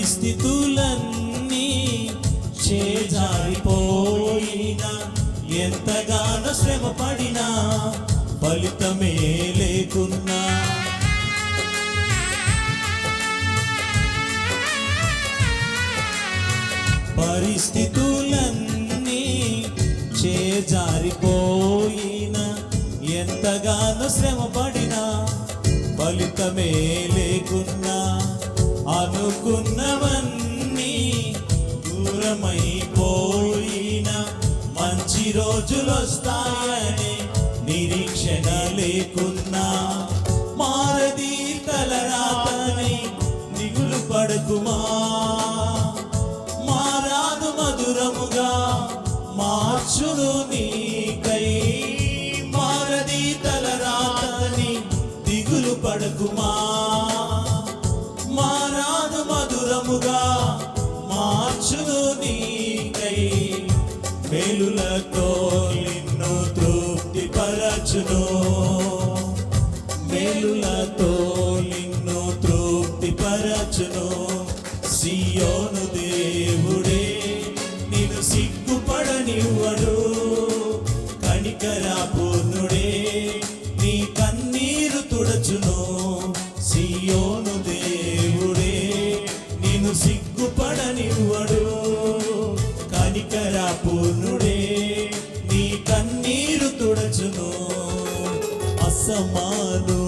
పరిస్థితులన్నీ చేజారిపోయినా ఎంతగానో శ్రమ పడినా ఫలితమే లేకున్నా పరిస్థితులన్నీ చేజారిపోయినా ఎంతగానో శ్రమ పడినా ఫలితమే లేకున్నా అనుకున్నవన్నీ దూరమైపోయినా మంచి రోజులు వస్తాయని నిరీక్షణ లేకున్నా మారది తలరాతని దిగులు పడకుమా మారాను మధురముగా మార్చును నీకై మారది తలరాతని దిగులు పడకుమా మారాను మధురముగా మార్చును నీకై మేలులతో నిన్ను తృప్తిపరచును మేలులతో నిన్ను తృప్తిపరచును సియోను దేవుడే నిన్ను సిగ్గుపడనివ్వడు కనికరపూర్ణుడే నీ కన్నీరు తుడచును సియోను దేవుడే నిన్ను సిగ్గుపడనివ్వడు కనికరపూర్ణుడే నీ కన్నీరు తుడచును అసమాను